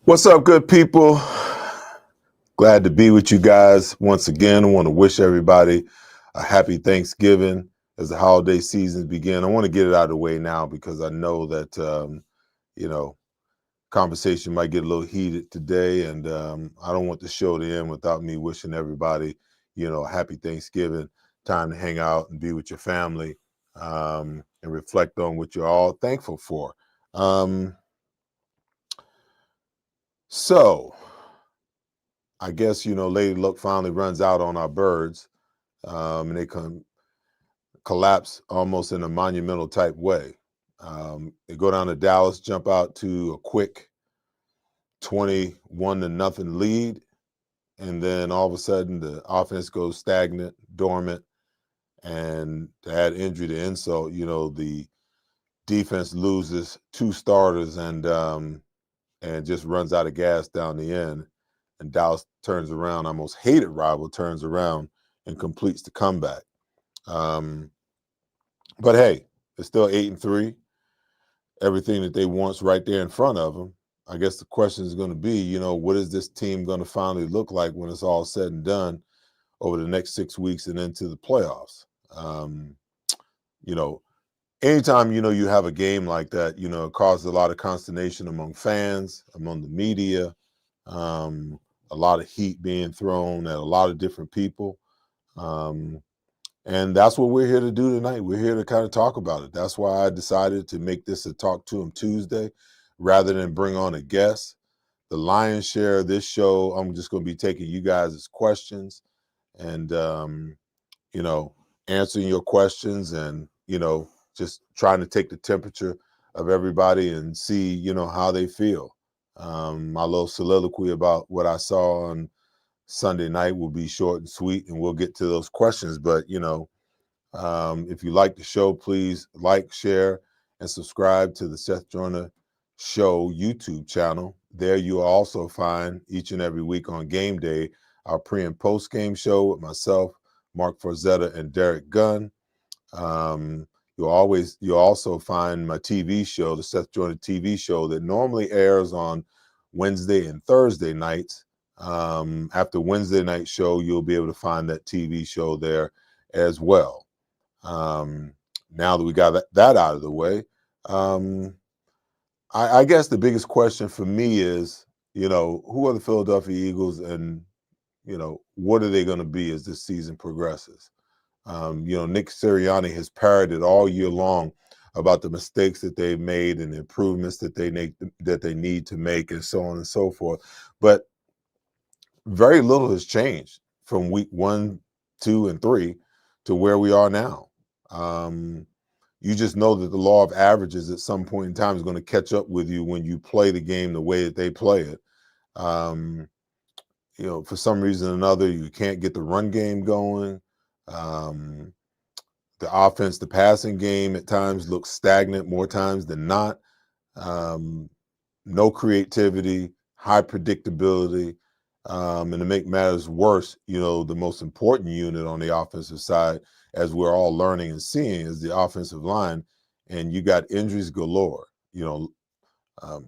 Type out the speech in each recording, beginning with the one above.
What's up, good people? Glad to be with you guys once again. I want to wish everybody a happy Thanksgiving as the holiday seasons begin. I want to get it out of the way now because I know that, conversation might get a little heated today, and I don't want the show to end without me wishing everybody, a happy Thanksgiving, time to hang out and be with your family, and reflect on what you're all thankful for. So I guess, Lady Luck finally runs out on our birds, and they collapse almost in a monumental type way. They go down to Dallas, jump out to a quick 21-0 lead, and then all of a sudden the offense goes stagnant, dormant, and to add injury to insult, the defense loses two starters and just runs out of gas down the end. And Dallas turns around, our most hated rival turns around and completes the comeback. But hey, it's still 8-3. Everything that they want's right there in front of them. I guess the question is going to be, what is this team going to finally look like when it's all said and done over the next 6 weeks and into the playoffs? Anytime, you have a game like that, it causes a lot of consternation among fans, among the media, a lot of heat being thrown at a lot of different people. And that's what we're here to do tonight. We're here to kind of talk about it. That's why I decided to make this a Talk to Him Tuesday rather than bring on a guest. The lion's share of this show, I'm just going to be taking you guys' questions and, answering your questions and, just trying to take the temperature of everybody and see, how they feel. My little soliloquy about what I saw on Sunday night will be short and sweet, and we'll get to those questions. But, if you like the show, please like, share, and subscribe to the Seth Joyner Show YouTube channel. There you'll also find each and every week on game day our pre- and post-game show with myself, Mark Forzetta, and Derek Gunn. You'll also find my TV show, the Seth Joyner TV show, that normally airs on Wednesday and Thursday nights. After Wednesday night show, you'll be able to find that TV show there as well. Now that we got that out of the way, I guess the biggest question for me is, who are the Philadelphia Eagles and, what are they going to be as this season progresses? Nick Sirianni has parroted all year long about the mistakes that they've made and the improvements that they need to make and so on and so forth. But very little has changed from week 1, 2, and 3 to where we are now. You just know that the law of averages at some point in time is going to catch up with you when you play the game the way that they play it. For some reason or another, you can't get the run game going. The offense, the passing game at times looks stagnant more times than not. No creativity, high predictability. And to make matters worse, the most important unit on the offensive side, as we're all learning and seeing, is the offensive line. And you got injuries galore.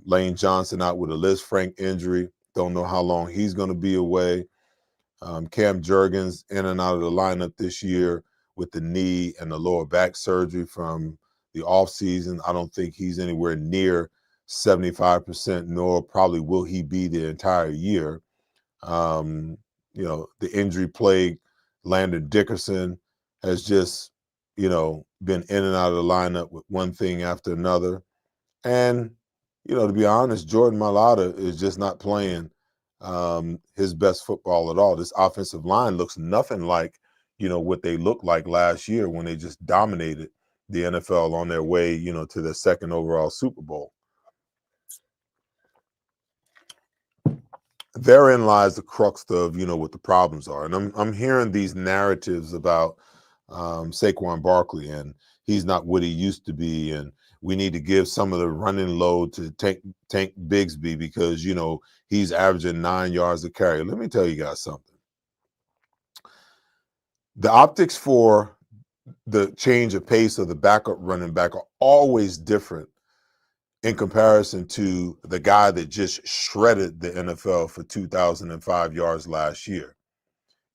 Lane Johnson out with a Liz Frank injury. Don't know how long he's going to be away. Cam Jurgens in and out of the lineup this year with the knee and the lower back surgery from the offseason. I don't think he's anywhere near 75%, nor probably will he be the entire year. The injury plague, Landon Dickerson has just, been in and out of the lineup with one thing after another. And, to be honest, Jordan Mailata is just not playing his best football at all. This offensive line looks nothing like, what they looked like last year when they just dominated the NFL on their way, to their second overall Super Bowl. Therein lies the crux of, what the problems are. And I'm hearing these narratives about Saquon Barkley, and he's not what he used to be, and we need to give some of the running load to Tank Bigsby because, he's averaging 9 yards a carry. Let me tell you guys something. The optics for the change of pace of the backup running back are always different in comparison to the guy that just shredded the NFL for 2,005 yards last year.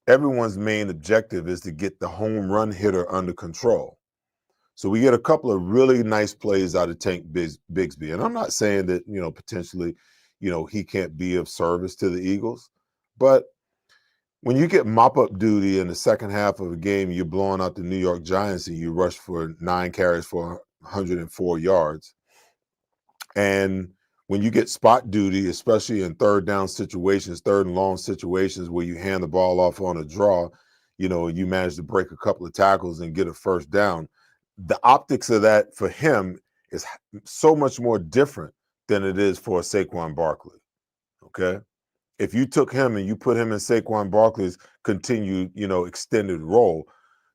Everyone's main objective is to get the home run hitter under control. So we get a couple of really nice plays out of Tank Bigsby. And I'm not saying that, potentially, he can't be of service to the Eagles. But when you get mop-up duty in the second half of a game, you're blowing out the New York Giants and you rush for 9 carries for 104 yards. And when you get spot duty, especially in third down situations, third and long situations where you hand the ball off on a draw, you manage to break a couple of tackles and get a first down, the optics of that for him is so much more different than it is for Saquon Barkley, okay? If you took him and you put him in Saquon Barkley's continued, extended role,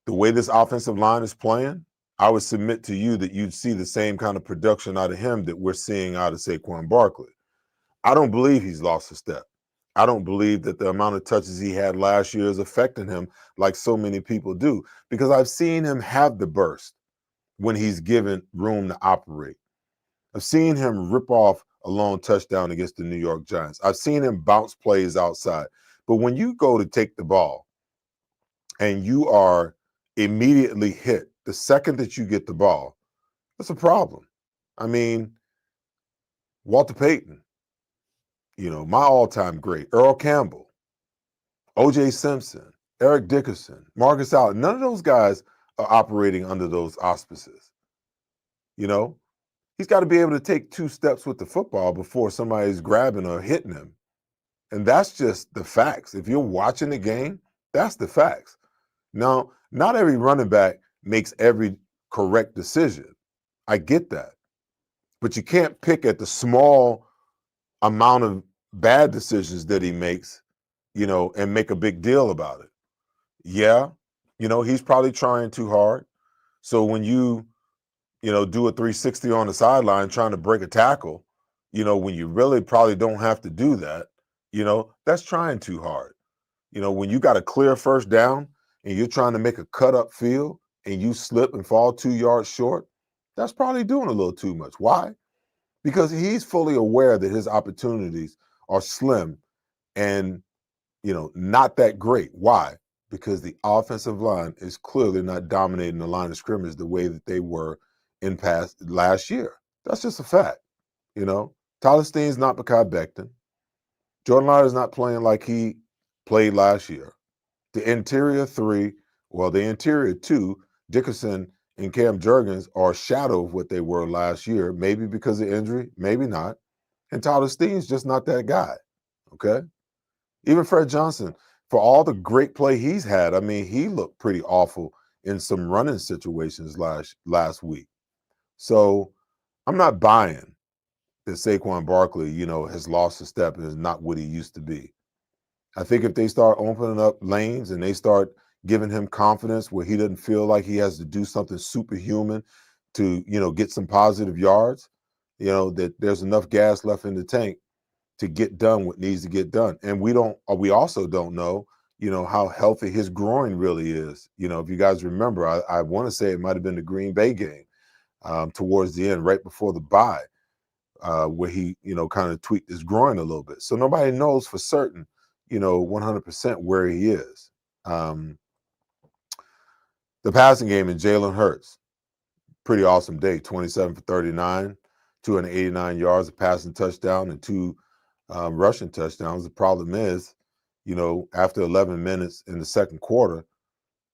the way this offensive line is playing, I would submit to you that you'd see the same kind of production out of him that we're seeing out of Saquon Barkley. I don't believe he's lost a step. I don't believe that the amount of touches he had last year is affecting him like so many people do, because I've seen him have the burst when he's given room to operate. I've seen him rip off a long touchdown against the New York Giants. I've seen him bounce plays outside. But when you go to take the ball and you are immediately hit the second that you get the ball, that's a problem. I mean, Walter Payton, my all-time great, Earl Campbell, O.J. Simpson, Eric Dickerson, Marcus Allen, none of those guys are operating under those auspices. He's got to be able to take 2 steps with the football before somebody's grabbing or hitting him. And that's just the facts. If you're watching the game, that's the facts. Now, not every running back makes every correct decision. I get that. But you can't pick at the small amount of bad decisions that he makes, and make a big deal about it. Yeah, he's probably trying too hard. So when you do a 360 on the sideline trying to break a tackle, when you really probably don't have to do that, that's trying too hard. When you got a clear first down and you're trying to make a cut up field and you slip and fall 2 yards short, that's probably doing a little too much. Why? Because he's fully aware that his opportunities are slim and, not that great. Why? Because the offensive line is clearly not dominating the line of scrimmage the way that they were in last year. That's just a fact. Tyler Steen's not Mekhi Becton. Jordan Love is not playing like he played last year. The interior 2, Dickerson and Cam Jurgens, are a shadow of what they were last year, maybe because of injury, maybe not. And Tyler Steen's just not that guy, okay? Even Fred Johnson, for all the great play he's had, he looked pretty awful in some running situations last week. So I'm not buying that Saquon Barkley, has lost a step and is not what he used to be. I think if they start opening up lanes and they start giving him confidence where he doesn't feel like he has to do something superhuman to, get some positive yards, that there's enough gas left in the tank to get done what needs to get done. And we also don't know, how healthy his groin really is. If you guys remember, I want to say it might have been the Green Bay game towards the end, right before the bye, where he, kind of tweaked his groin a little bit. So nobody knows for certain, 100% where he is. The passing game in Jalen Hurts, pretty awesome day, 27 for 39, 289 yards, a passing touchdown, and 2 rushing touchdowns. The problem is, after 11 minutes in the second quarter,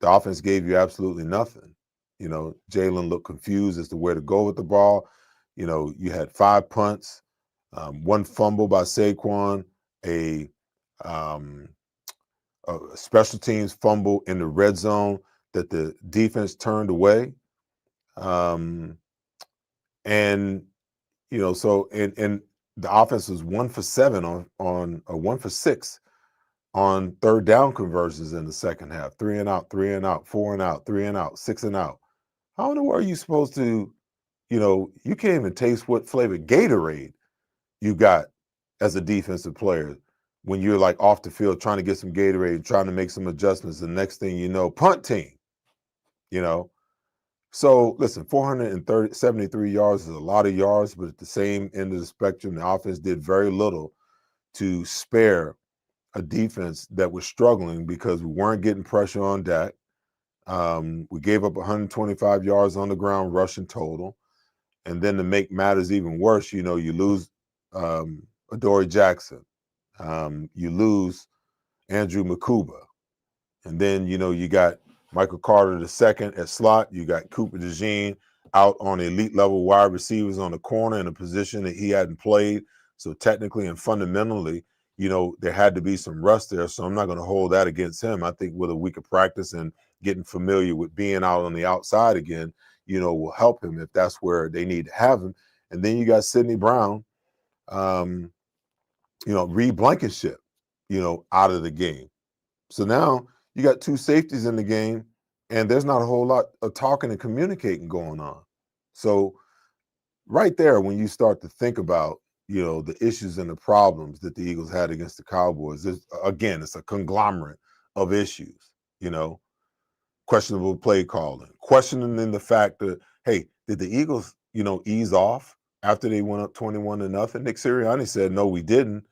the offense gave you absolutely nothing. Jalen looked confused as to where to go with the ball. You had 5 punts, 1 fumble by Saquon, a special teams fumble in the red zone that the defense turned away. Um, and so and the offense was 1 for 7 on 1 for 6 on third down conversions in the second half. 3 and out, 3 and out, 4 and out, 3 and out, 6 and out. How in the world are you supposed to, you can't even taste what flavor Gatorade you got as a defensive player when you're like off the field trying to get some Gatorade, trying to make some adjustments. The next thing you know, punt team, you know. So listen, 473 yards is a lot of yards, but at the same end of the spectrum, the offense did very little to spare a defense that was struggling because we weren't getting pressure on Dak. We gave up 125 yards on the ground rushing total. And then to make matters even worse, you lose Adoree Jackson. You lose Andrew Makuba. And then, you got Michael Carter II at slot. You got Cooper DeJean out on elite level wide receivers on the corner in a position that he hadn't played. So technically and fundamentally, there had to be some rust there. So I'm not going to hold that against him. I think with a week of practice and getting familiar with being out on the outside again, will help him if that's where they need to have him. And then you got Sidney Brown, Reed Blankenship, out of the game. So now you got two safeties in the game, and there's not a whole lot of talking and communicating going on. So right there, when you start to think about, the issues and the problems that the Eagles had against the Cowboys, it's a conglomerate of issues, questionable play calling, questioning the fact that, hey, did the Eagles, ease off after they went up 21-0? Nick Sirianni said, no, we didn't.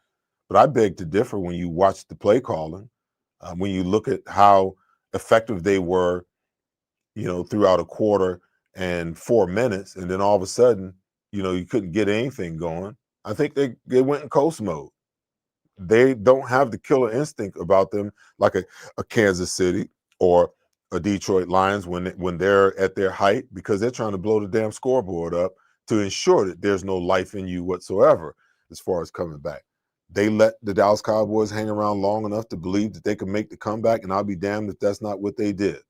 But I beg to differ when you watch the play calling, when you look at how effective they were, throughout a quarter and 4 minutes, and then all of a sudden, you couldn't get anything going. I think they went in coast mode. They don't have the killer instinct about them like a Kansas City or a Detroit Lions when they're at their height, because they're trying to blow the damn scoreboard up to ensure that there's no life in you whatsoever as far as coming back. They let the Dallas Cowboys hang around long enough to believe that they could make the comeback, and I'll be damned if that's not what they did.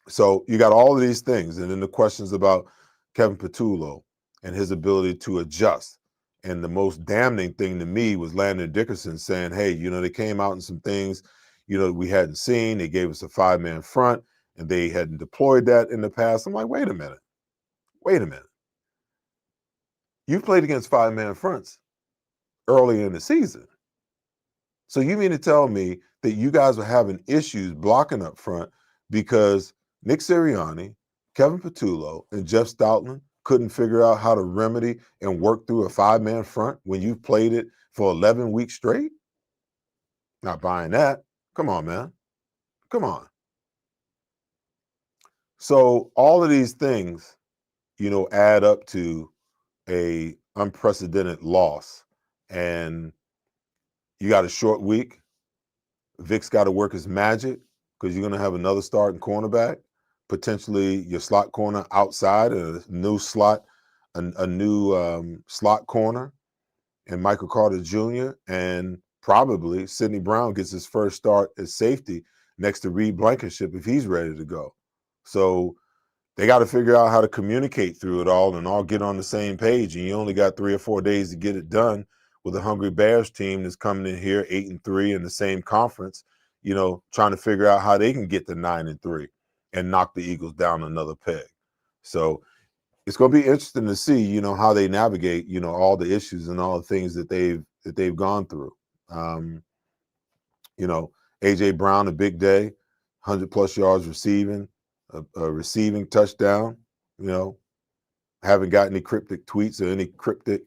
So you got all of these things, and then the questions about Kevin Patullo and his ability to adjust. And the most damning thing to me was Landon Dickerson saying, hey, they came out in some things, we hadn't seen. They gave us a 5-man front, and they hadn't deployed that in the past. I'm like, wait a minute. You've played against 5-man fronts early in the season. So you mean to tell me that you guys were having issues blocking up front because Nick Sirianni, Kevin Patullo, and Jeff Stoutland couldn't figure out how to remedy and work through a 5-man front when you've played it for 11 weeks straight? Not buying that. Come on, man. Come on. So all of these things, add up to a unprecedented loss. And you got a short week. Vic's got to work his magic because you're going to have another starting cornerback, potentially your slot corner outside, a new slot, a new slot corner, and Michael Carter Jr. And probably Sidney Brown gets his first start as safety next to Reed Blankenship if he's ready to go. So they got to figure out how to communicate through it all and all get on the same page. And you only got 3 or 4 days to get it done with a Hungry Bears team that's coming in here 8-3 in the same conference, trying to figure out how they can get to 9-3 and knock the Eagles down another peg. So it's going to be interesting to see, how they navigate, all the issues and all the things that they've gone through. AJ Brown, a big day, 100+ yards receiving, a receiving touchdown. Haven't got any cryptic tweets or any cryptic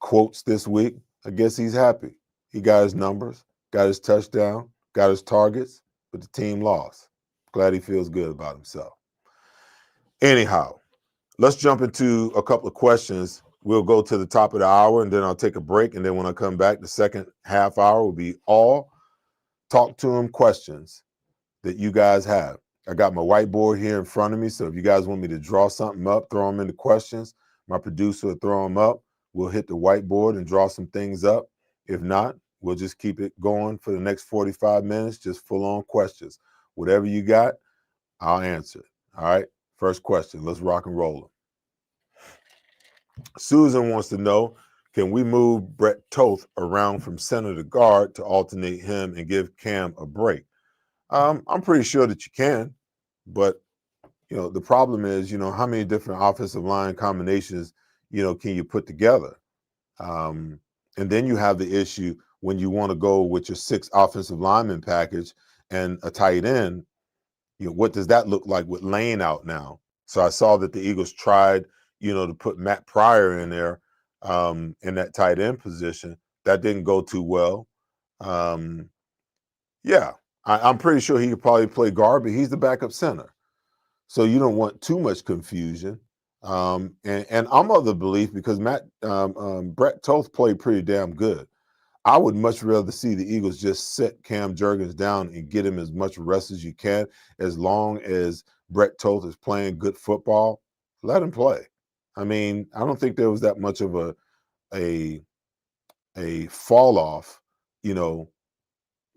quotes this week. I guess he's happy. He got his numbers, got his touchdown, got his targets, but the team lost. Glad he feels good about himself. Anyhow, let's jump into a couple of questions. We'll go to the top of the hour, and then I'll take a break. And then when I come back, the second half hour will be all talk to him questions that you guys have. I got my whiteboard here in front of me, so if you guys want me to draw something up, throw them into questions. My producer will throw them up. We'll hit the whiteboard and draw some things up. If not, we'll just keep it going for the next 45 minutes, just full-on questions. Whatever you got, I'll answer it. All right. First question. Let's rock and roll. Susan wants to know, can we move Brett Toth around from center to guard to alternate him and give Cam a break? I'm pretty sure that you can, but the problem is, how many different offensive line combinations, can you put together? And then you have the issue when you want to go with your 6 offensive lineman package and a tight end. What does that look like with Lane out now? So I saw that the Eagles tried, to put Matt Pryor in there in that tight end position. That didn't go too well. Yeah, I'm pretty sure he could probably play guard, but he's the backup center. So you don't want too much confusion. And I'm of the belief, because Brett Toth played pretty damn good. I would much rather see the Eagles just sit Cam Jurgens down and get him as much rest as you can. As long as Brett Toth is playing good football, let him play. I mean, I don't think there was that much of a fall off,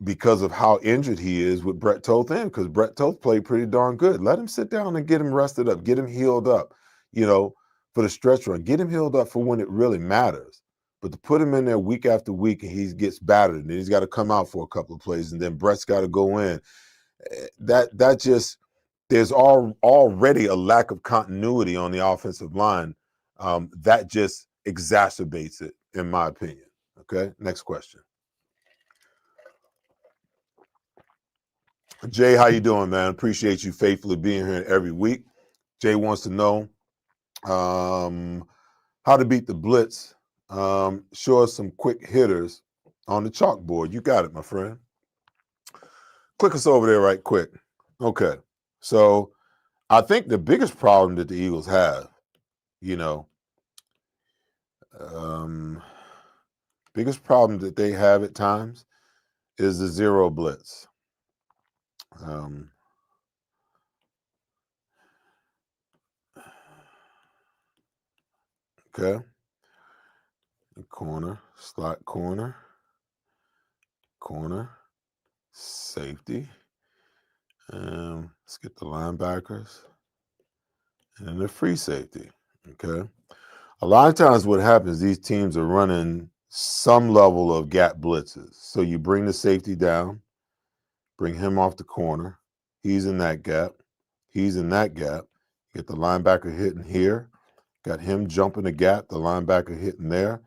because of how injured he is with Brett Toth in, because Brett Toth played pretty darn good. Let him sit down and get him rested up, get him healed up, for the stretch run. Get him healed up for when it really matters. But to put him in there week after week and he gets battered and then he's got to come out for a couple of plays and then Brett's got to go in, that just, there's already a lack of continuity on the offensive line. That just exacerbates it, in my opinion. Okay, next question. Jay, how you doing, man? Appreciate you faithfully being here every week. Jay wants to know how to beat the blitz. Show us some quick hitters on the chalkboard. You got it, my friend. Click us over there right quick. Okay. So I think the biggest problem that the Eagles have, biggest problem that they have at times is the zero blitz. Okay. Corner, slot corner, safety. Let's get the linebackers and the free safety. Okay. A lot of times what happens, these teams are running some level of gap blitzes. So you bring the safety down, bring him off the corner. He's in that gap. He's in that gap. Get the linebacker hitting here. Got him jumping the gap, the linebacker hitting there.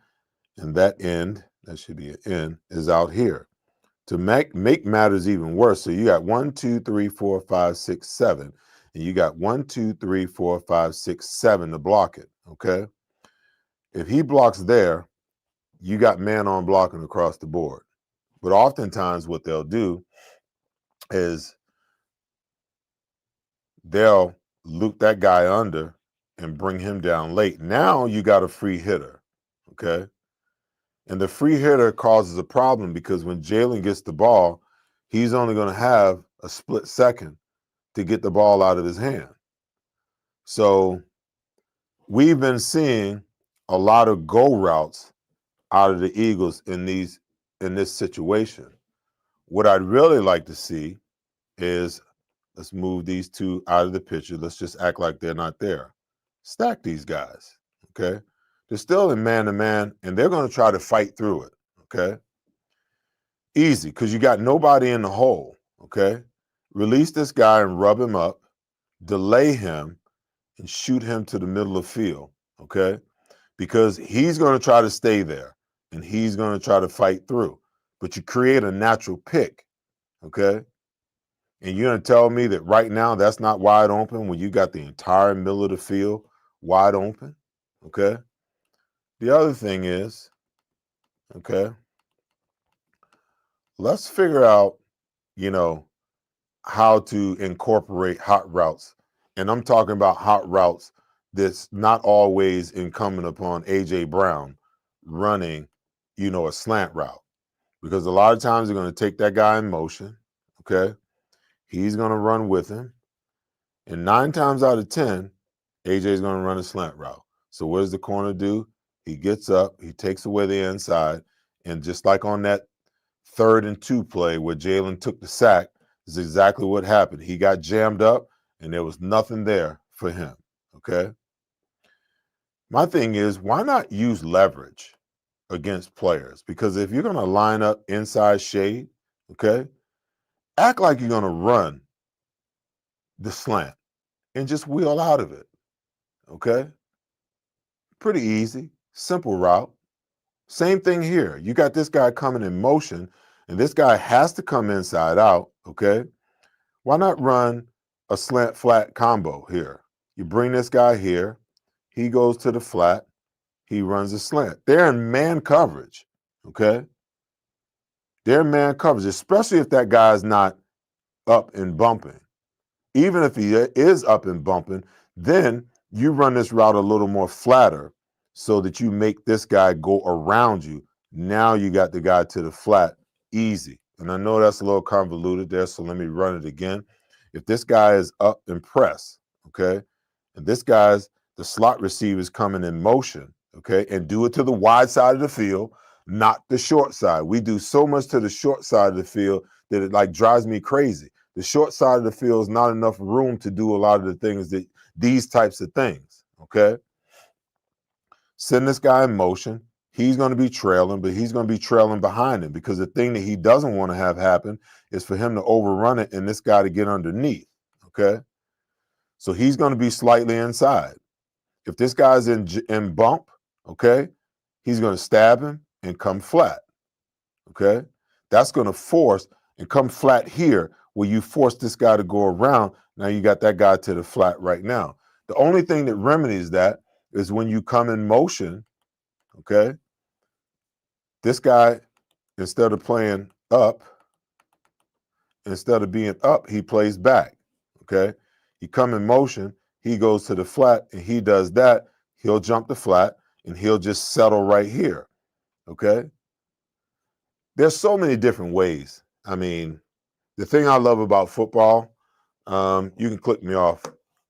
And that end, that should be an end, is out here. To make matters even worse, so you got 1, 2, 3, 4, 5, 6, 7. And you got 1, 2, 3, 4, 5, 6, 7 to block it, okay? If he blocks there, you got man-on blocking across the board. But oftentimes what they'll do is they'll loop that guy under and bring him down late. Now you got a free hitter, okay? And the free hitter causes a problem because when Jalen gets the ball, he's only going to have a split second to get the ball out of his hand. So we've been seeing a lot of go routes out of the Eagles in this situation. What I'd really like to see is, let's move these two out of the picture. Let's just act like they're not there. Stack these guys, okay? They're still in man-to-man, and they're going to try to fight through it, okay? Easy, because you got nobody in the hole, okay? Release this guy and rub him up, delay him, and shoot him to the middle of the field, okay? Because he's going to try to stay there, and he's going to try to fight through. But you create a natural pick, okay? And you're going to tell me that right now that's not wide open when you got the entire middle of the field wide open, okay? The other thing is, okay, let's figure out, how to incorporate hot routes. And I'm talking about hot routes that's not always incumbent upon A.J. Brown running, a slant route. Because a lot of times they're going to take that guy in motion, okay? He's going to run with him. And 9 times out of 10, A.J. is going to run a slant route. So what does the corner do? He gets up, he takes away the inside, and just like on that 3rd and 2 play where Jalen took the sack, is exactly what happened. He got jammed up, and there was nothing there for him, okay? My thing is, why not use leverage against players? Because if you're going to line up inside shade, okay, act like you're going to run the slant and just wheel out of it, okay? Pretty easy, simple route. Same thing here. You got this guy coming in motion, and this guy has to come inside out, okay? Why not run a slant flat combo here? You bring this guy here, he goes to the flat, he runs a slant. They're in man coverage, okay? They're in man coverage, especially if that guy's not up and bumping. Even if he is up and bumping, then you run this route a little more flatter so that you make this guy go around you. Now you got the guy to the flat easy. And I know that's a little convoluted there, so let me run it again. If this guy is up and press, okay, and this guy's the slot receiver's coming in motion, okay, and do it to the wide side of the field, not the short side. We do so much to the short side of the field that it like drives me crazy. The short side of the field is not enough room to do a lot of the things that these types of things, okay? Send this guy in motion. He's going to be trailing, but he's going to be trailing behind him because the thing that he doesn't want to have happen is for him to overrun it and this guy to get underneath, okay? So he's going to be slightly inside. If this guy's in bump, okay, he's going to stab him and come flat, okay? That's going to force and come flat here where you force this guy to go around. Now you got that guy to the flat right now. The only thing that remedies that is when you come in motion, okay, this guy, instead of playing up, instead of being up, he plays back, okay? He come in motion, he goes to the flat, and he does that. He'll jump the flat, and he'll just settle right here, okay? There's so many different ways. I mean, the thing I love about football, you can click me off,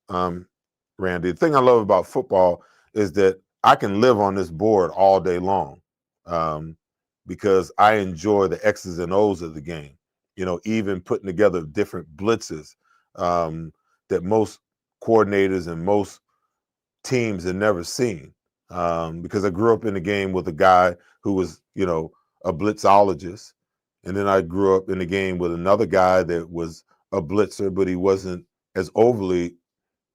Randy. The thing I love about football is that I can live on this board all day long because I enjoy the X's and O's of the game. You know, even putting together different blitzes that most coordinators and most teams have never seen. Because I grew up in the game with a guy who was, you know, a blitzologist. And then I grew up in the game with another guy that was a blitzer, but he wasn't as overly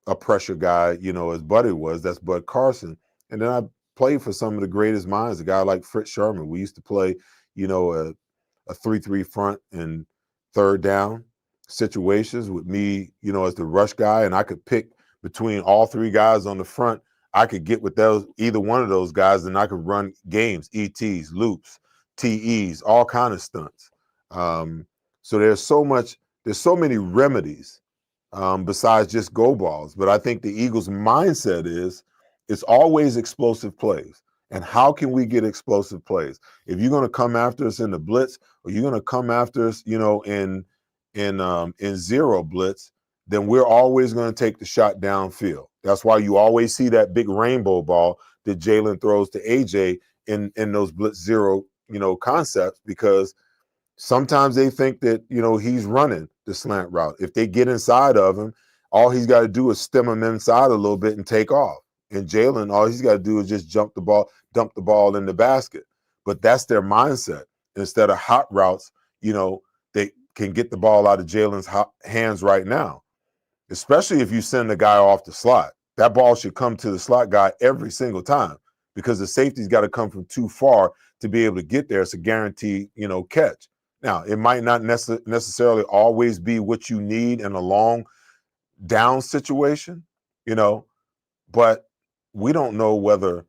a pressure guy, you know, as Buddy was. That's Bud Carson. And then I played for some of the greatest minds, a guy like Fritz Sherman. We used to play, you know, a 3-3 front and third down situations with me, you know, as the rush guy. And I could pick between all three guys on the front. I could get with those, either one of those guys, and I could run games, ETs, loops, TEs, all kind of stunts. So there's so many remedies besides just go balls. But I think the Eagles' mindset is it's always explosive plays. And how can we get explosive plays? If you're going to come after us in the blitz, or you're going to come after us, you know, in zero blitz, then we're always going to take the shot downfield. That's why you always see that big rainbow ball that Jalen throws to AJ in those blitz zero, you know, concepts, because sometimes they think that, you know, he's running the slant route. If they get inside of him, all he's got to do is stem him inside a little bit and take off. And Jalen, all he's got to do is just dump the ball in the basket. But that's their mindset. Instead of hot routes, you know, they can get the ball out of Jalen's hands right now, especially if you send the guy off the slot. That ball should come to the slot guy every single time because the safety's got to come from too far to be able to get there. It's a guaranteed, you know, catch. Now, it might not necessarily always be what you need in a long down situation, you know, but we don't know whether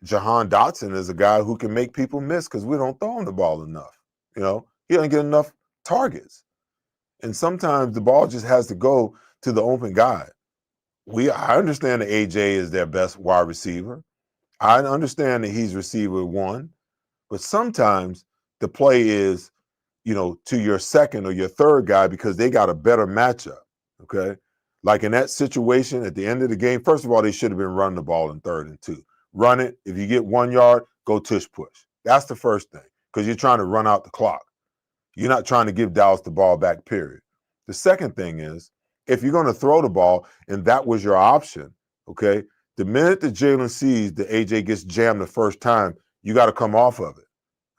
Jahan Dotson is a guy who can make people miss because we don't throw him the ball enough. You know, he doesn't get enough targets. And sometimes the ball just has to go to the open guy. I understand that AJ is their best wide receiver. I understand that he's receiver one, but sometimes the play is, you know, to your second or your third guy because they got a better matchup, okay? Like in that situation at the end of the game, first of all, they should have been running the ball in 3rd and 2. Run it. If you get 1 yard, go tush push. That's the first thing because you're trying to run out the clock. You're not trying to give Dallas the ball back, period. The second thing is if you're going to throw the ball and that was your option, okay, the minute that Jalen sees that AJ gets jammed the first time, you got to come off of it,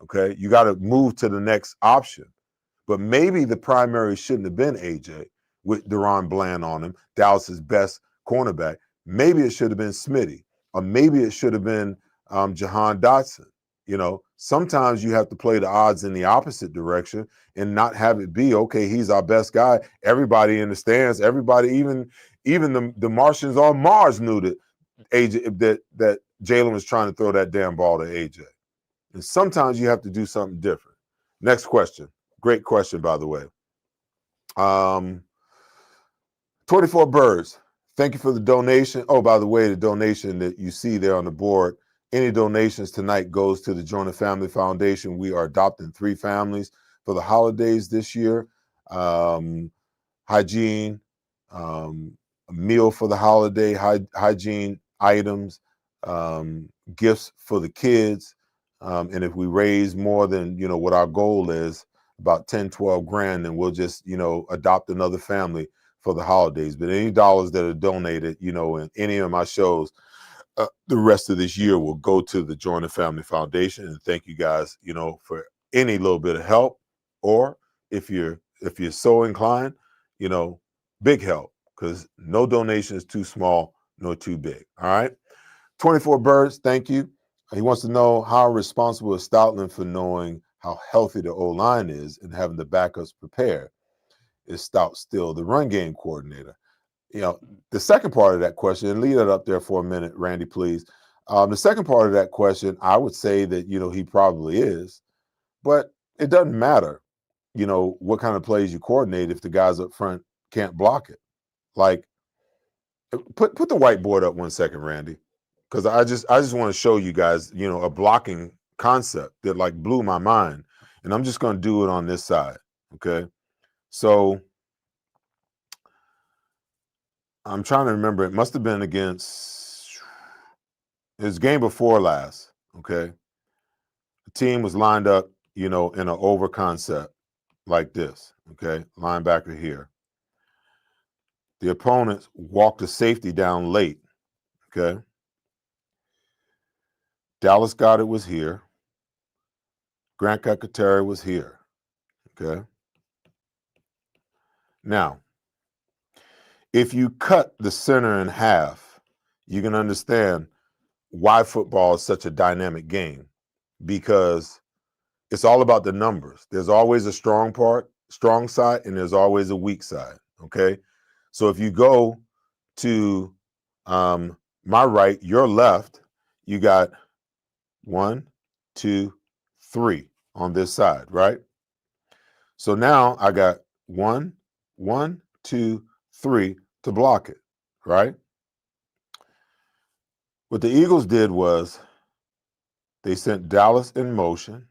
okay? You got to move to the next option. But maybe the primary shouldn't have been AJ with Deron Bland on him, Dallas's best cornerback. Maybe it should have been Smitty, or maybe it should have been Jahan Dotson. You know, sometimes you have to play the odds in the opposite direction and not have it be, okay, he's our best guy. Everybody in the stands, everybody, even the Martians on Mars knew that that Jalen was trying to throw that damn ball to AJ. And sometimes you have to do something different. Next question. Great question, by the way. 24 Birds. Thank you for the donation. Oh, by the way, the donation that you see there on the board, any donations tonight goes to the Joyner Family Foundation. We are adopting 3 families for the holidays this year. Hygiene, a meal for the holiday, hygiene items, gifts for the kids. And if we raise more than, you know, what our goal is, about 10, 12 grand, then we'll just, you know, adopt another family for the holidays. But any dollars that are donated, you know, in any of my shows, the rest of this year will go to the Joyner Family Foundation. And thank you guys, you know, for any little bit of help, or if you're so inclined, you know, big help, because no donation is too small nor too big. All right. 24 Birds, thank you. He wants to know, how responsible is Stoutland for knowing how healthy the O-line is and having the backups prepared? Is Stout still the run game coordinator? You know, the second part of that question, and leave it up there for a minute, Randy, please. The second part of that question, I would say that, you know, he probably is, but it doesn't matter, you know, what kind of plays you coordinate if the guys up front can't block it. Like, put the whiteboard up 1 second, Randy, because I just want to show you guys, you know, a blocking concept that like blew my mind, and I'm just going to do it on this side, okay? So I'm trying to remember. It must have been against his game before last, okay? The team was lined up, you know, in an over concept like this, okay? Linebacker here. The opponents walked the safety down late, okay? Dallas Goedert was here. Grant Calcaterra was here, okay? Now, if you cut the center in half, you can understand why football is such a dynamic game, because it's all about the numbers. There's always a strong side, and there's always a weak side, okay? So if you go to my right, your left, you got 1, 2, 3 on this side, right? So now I got 1, 2, 3 to block it, right? What the Eagles did was they sent Dallas in motion,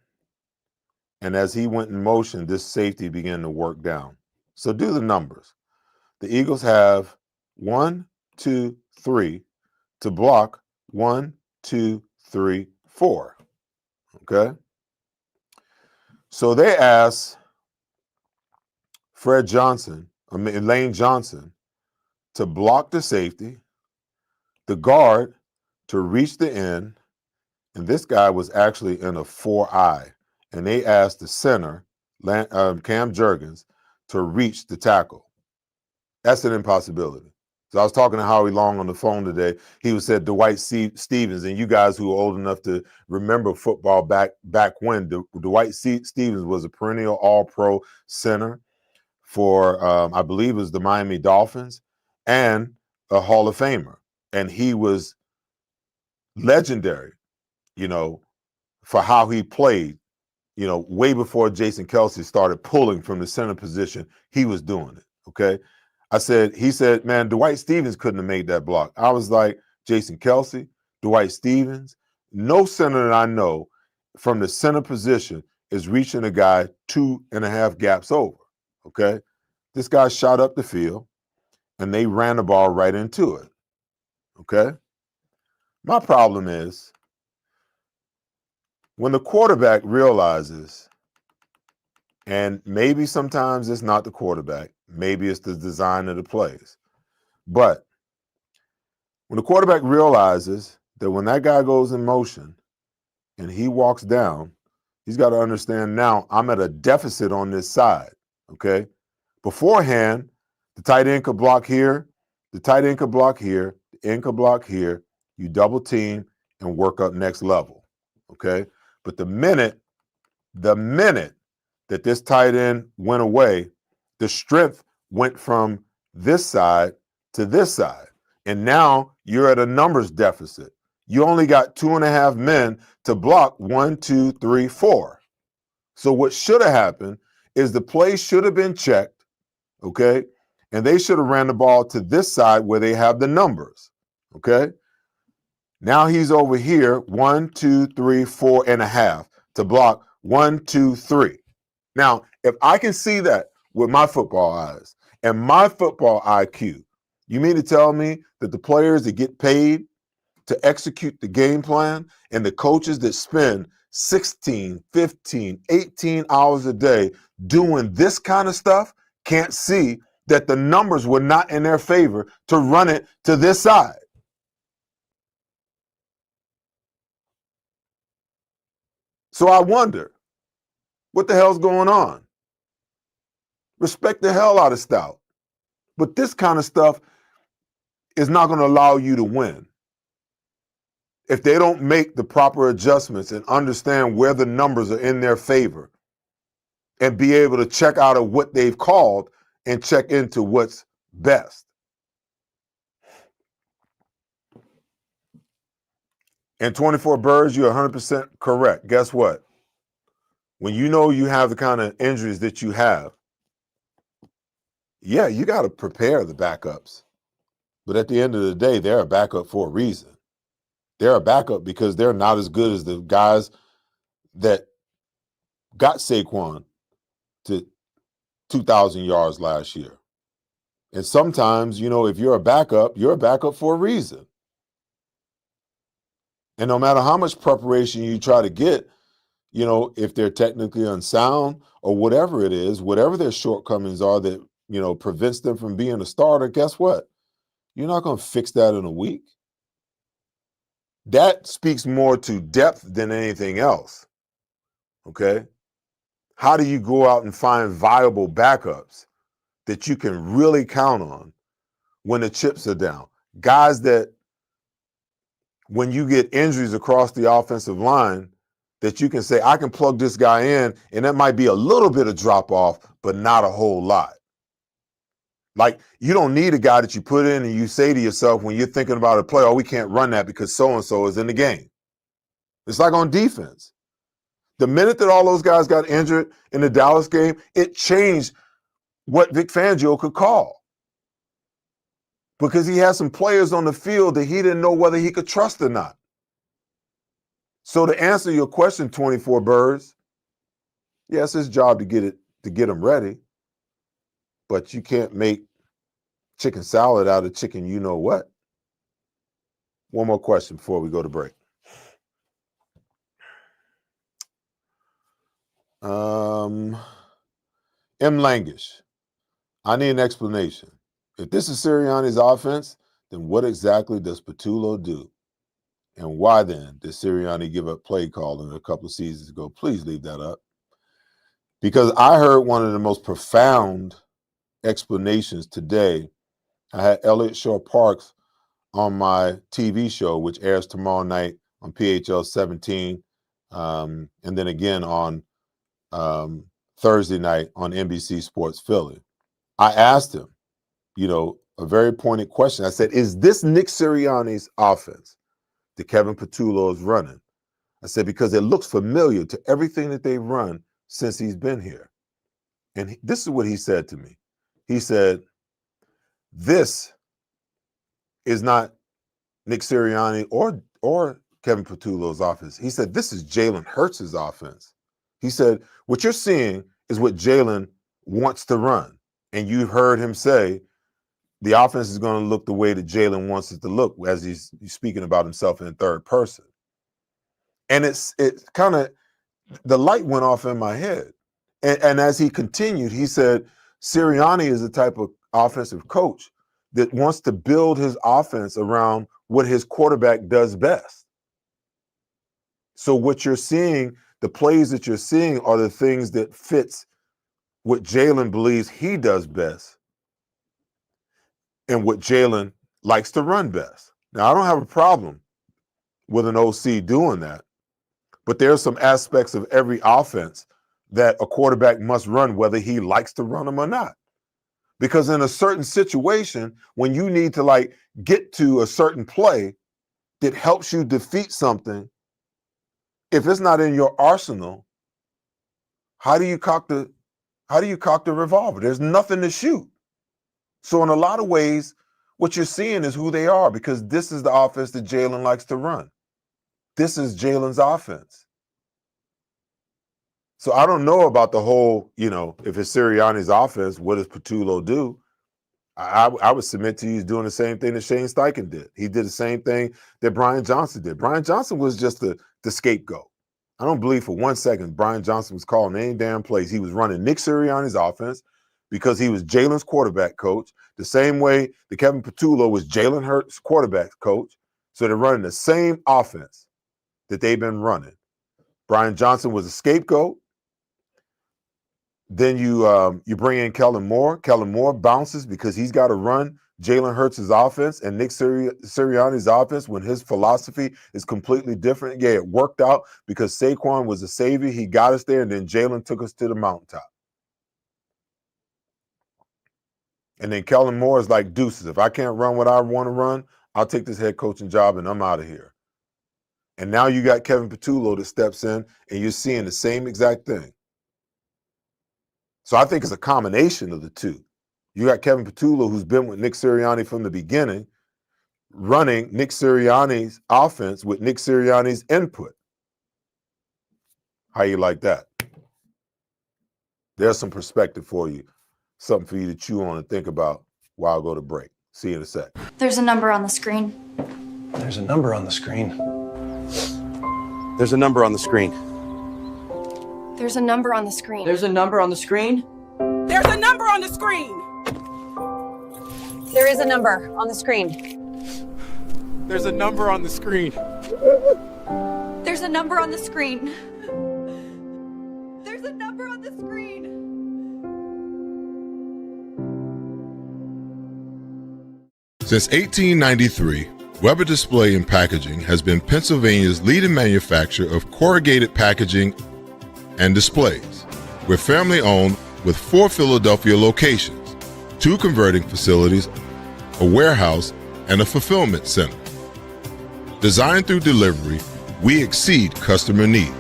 and as he went in motion, this safety began to work down. So do the numbers. The Eagles have 1, 2, 3 to block 1, 2, 3, 4. Okay? So they asked Lane Johnson to block the safety, the guard to reach the end, and this guy was actually in a 4-eye. And they asked the center, Cam Jurgens, to reach the tackle. That's an impossibility. So I was talking to Howie Long on the phone today. He said Dwight Stevens, and you guys who are old enough to remember football back when, Dwight Stevens was a perennial All-Pro center for, I believe it was the Miami Dolphins, and a Hall of Famer. And he was legendary, you know, for how he played. You know, way before Jason Kelce started pulling from the center position, he was doing it, okay? He said, man, Dwight Stevens couldn't have made that block. I was like, Jason Kelce, Dwight Stevens, no center that I know from the center position is reaching a guy 2.5 gaps over, okay? This guy shot up the field, and they ran the ball right into it, okay? My problem is, when the quarterback realizes, and maybe sometimes it's not the quarterback, Maybe it's the design of the plays. But when the quarterback realizes that when that guy goes in motion and he walks down, he's got to understand now I'm at a deficit on this side, okay? Beforehand, the tight end could block here, the tight end could block here, the end could block here. You double team and work up next level, okay? But the minute that this tight end went away, the strength went from this side to this side. And now you're at a numbers deficit. You only got 2.5 men to block 1, 2, 3, 4. So what should have happened is the play should have been checked, okay? And they should have ran the ball to this side where they have the numbers, okay? Now he's over here, 1, 2, 3, 4.5 to block 1, 2, 3. Now, if I can see that with my football eyes and my football IQ, you mean to tell me that the players that get paid to execute the game plan and the coaches that spend 16, 15, 18 hours a day doing this kind of stuff can't see that the numbers were not in their favor to run it to this side? So I wonder, what the hell's going on? Respect the hell out of Stout. But this kind of stuff is not going to allow you to win. If they don't make the proper adjustments and understand where the numbers are in their favor and be able to check out of what they've called and check into what's best. And 24 Birds, you're 100% correct. Guess what? When you know you have the kind of injuries that you have, yeah, you got to prepare the backups. But at the end of the day, they're a backup for a reason. They're a backup because they're not as good as the guys that got Saquon to 2,000 yards last year. And sometimes, if you're a backup for a reason. And no matter how much preparation you try to get, if they're technically unsound or whatever it is, whatever their shortcomings are that, prevents them from being a starter, guess what? You're not going to fix that in a week. That speaks more to depth than anything else, okay? How do you go out and find viable backups that you can really count on when the chips are down? Guys that, when you get injuries across the offensive line, that you can say, I can plug this guy in, and that might be a little bit of drop off, but not a whole lot. Like, you don't need a guy that you put in and you say to yourself when you're thinking about a play, oh, we can't run that because so-and-so is in the game. It's like on defense. The minute that all those guys got injured in the Dallas game, it changed what Vic Fangio could call. Because he had some players on the field that he didn't know whether he could trust or not. So to answer your question, 24 Birds, yeah, it's his job to get them ready. But you can't make chicken salad out of chicken you know what. One more question before we go to break. M. Langish, I need an explanation. If this is Sirianni's offense, then what exactly does Patullo do? And why then did Sirianni give up play calling a couple of seasons ago? Please leave that up. Because I heard one of the most profound explanations today. I had Elliott Shore Parks on my TV show, which airs tomorrow night on PHL 17, and then again on Thursday night on NBC Sports Philly. I asked him, a very pointed question. I said, is this Nick Sirianni's offense that Kevin Patullo is running? I said, because it looks familiar to everything that they've run since he's been here. And this is what he said to me. He said, this is not Nick Sirianni or Kevin Patullo's offense. He said, this is Jalen Hurts' offense. He said, what you're seeing is what Jalen wants to run. And you heard him say, the offense is going to look the way that Jalen wants it to look as he's speaking about himself in third person. And it's kind of, the light went off in my head. And as he continued, he said, Sirianni is the type of offensive coach that wants to build his offense around what his quarterback does best. So what you're seeing, the plays that you're seeing are the things that fits what Jalen believes he does best and what Jalen likes to run best. Now, I don't have a problem with an OC doing that, but there are some aspects of every offense that a quarterback must run, whether he likes to run them or not. Because in a certain situation, when you need to get to a certain play that helps you defeat something, if it's not in your arsenal, how do you cock the revolver? There's nothing to shoot. So in a lot of ways, what you're seeing is who they are, because this is the offense that Jalen likes to run. This is Jalen's offense. So I don't know about the whole, if it's Sirianni's offense, what does Patullo do? I would submit to you he's doing the same thing that Shane Steichen did. He did the same thing that Brian Johnson did. Brian Johnson was just the scapegoat. I don't believe for 1 second Brian Johnson was calling any damn plays. He was running Nick Sirianni's offense because he was Jalen's quarterback coach, the same way that Kevin Patullo was Jalen Hurts' quarterback coach. So they're running the same offense that they've been running. Brian Johnson was a scapegoat. Then you bring in Kellen Moore. Kellen Moore bounces because he's got to run Jalen Hurts' offense and Nick Sirianni's offense when his philosophy is completely different. Yeah, it worked out because Saquon was a savior. He got us there, and then Jalen took us to the mountaintop. And then Kellen Moore is like, deuces. If I can't run what I want to run, I'll take this head coaching job and I'm out of here. And now you got Kevin Patullo that steps in, and you're seeing the same exact thing. So I think it's a combination of the two. You got Kevin Patullo, who's been with Nick Sirianni from the beginning, running Nick Sirianni's offense with Nick Sirianni's input. How you like that? There's some perspective for you, something for you to chew on and think about while I go to break. See you in a sec. There's a number on the screen. There's a number on the screen. There's a number on the screen. There's a number on the screen. There's a number on the screen. There's a number on the screen. There is a number on the screen. There's a number on the screen. There's a number on the screen. There's a number on the screen. Since 1893, Weber Display and Packaging has been Pennsylvania's leading manufacturer of corrugated packaging and displays. We're family owned with 4 Philadelphia locations, 2 converting facilities, a warehouse, and a fulfillment center. Designed through delivery, we exceed customer needs.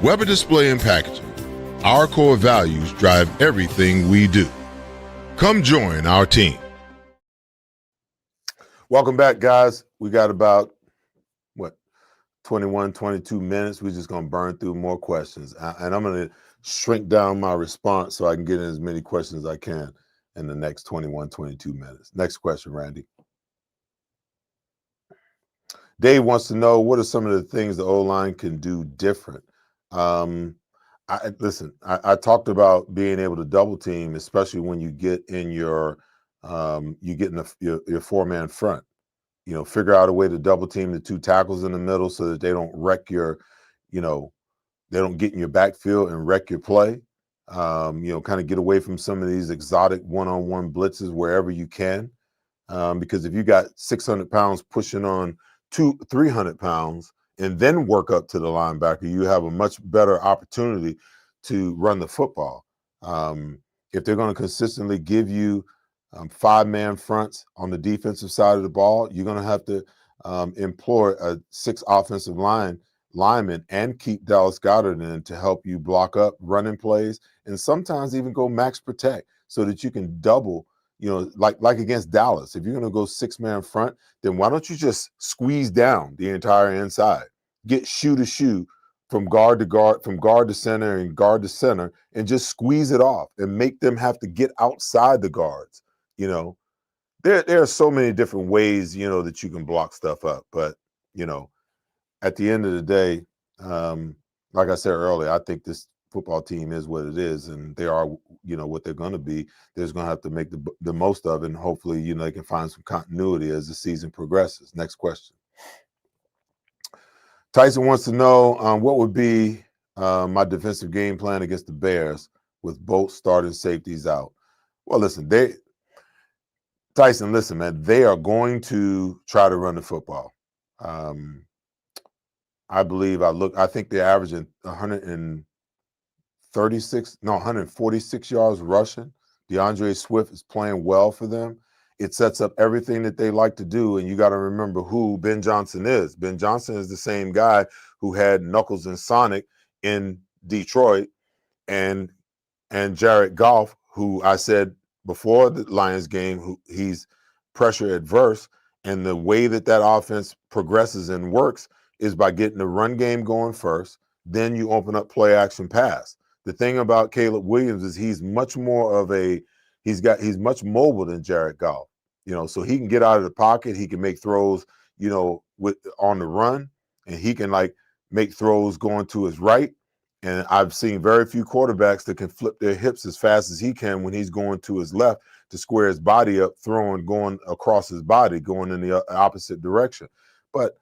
Weber Display and Packaging. Our core values drive everything we do. Come join our team. Welcome back, guys. We got about 21, 22 minutes. We're just going to burn through more questions. And I'm going to shrink down my response so I can get in as many questions as I can in the next 21, 22 minutes. Next question, Randy. Dave wants to know, what are some of the things the O-line can do different? I talked about being able to double team, especially when you get in your 4-man front. Figure out a way to double team the 2 tackles in the middle so that they don't wreck they don't get in your backfield and wreck your play. Kind of get away from some of these exotic one-on-one blitzes wherever you can. Because if you got 600 pounds pushing on 300 pounds and then work up to the linebacker, you have a much better opportunity to run the football. If they're going to consistently give you 5-man fronts on the defensive side of the ball, you're going to have to employ a 6 offensive linemen and keep Dallas Goedert in to help you block up running plays, and sometimes even go max protect so that you can double, like against Dallas. If you're going to go 6-man front, then why don't you just squeeze down the entire inside, get shoe to shoe from guard to guard, from guard to center and guard to center, and just squeeze it off and make them have to get outside the guards. There are so many different ways, that you can block stuff up. But, at the end of the day, like I said earlier, I think this football team is what it is, and they are, what they're going to be. They're going to have to make the most of it, and hopefully, they can find some continuity as the season progresses. Next question. Tyson wants to know what would be my defensive game plan against the Bears with both starting safeties out. Well, listen, Tyson, listen, man, they are going to try to run the football. I think they're averaging 146 yards rushing. DeAndre Swift is playing well for them. It sets up everything that they like to do, and you got to remember who Ben Johnson is. Ben Johnson is the same guy who had Knuckles and Sonic in Detroit, and Jared Goff, who I said before the Lions game, who he's pressure adverse, and the way that offense progresses and works is by getting the run game going first, then you open up play action pass. The thing about Caleb Williams is he's much more of he's much mobile than Jared Goff, so he can get out of the pocket, he can make throws, on the run, and he can make throws going to his right. And I've seen very few quarterbacks that can flip their hips as fast as he can when he's going to his left to square his body up, going across his body, going in the opposite direction. But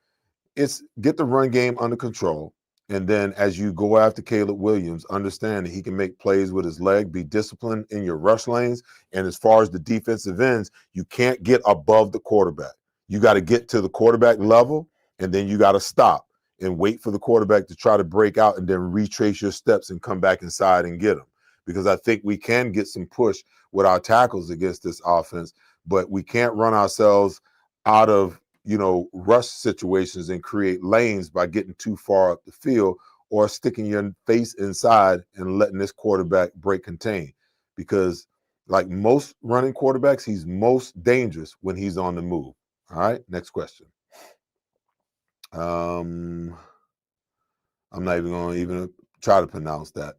it's get the run game under control. And then as you go after Caleb Williams, understand that he can make plays with his leg, be disciplined in your rush lanes. And as far as the defensive ends, you can't get above the quarterback. You got to get to the quarterback level, and then you got to stop and wait for the quarterback to try to break out and then retrace your steps and come back inside and get them. Because I think we can get some push with our tackles against this offense, but we can't run ourselves out of rush situations and create lanes by getting too far up the field or sticking your face inside and letting this quarterback break contain. Because like most running quarterbacks, he's most dangerous when he's on the move. All right, next question. I'm not even going to try to pronounce that.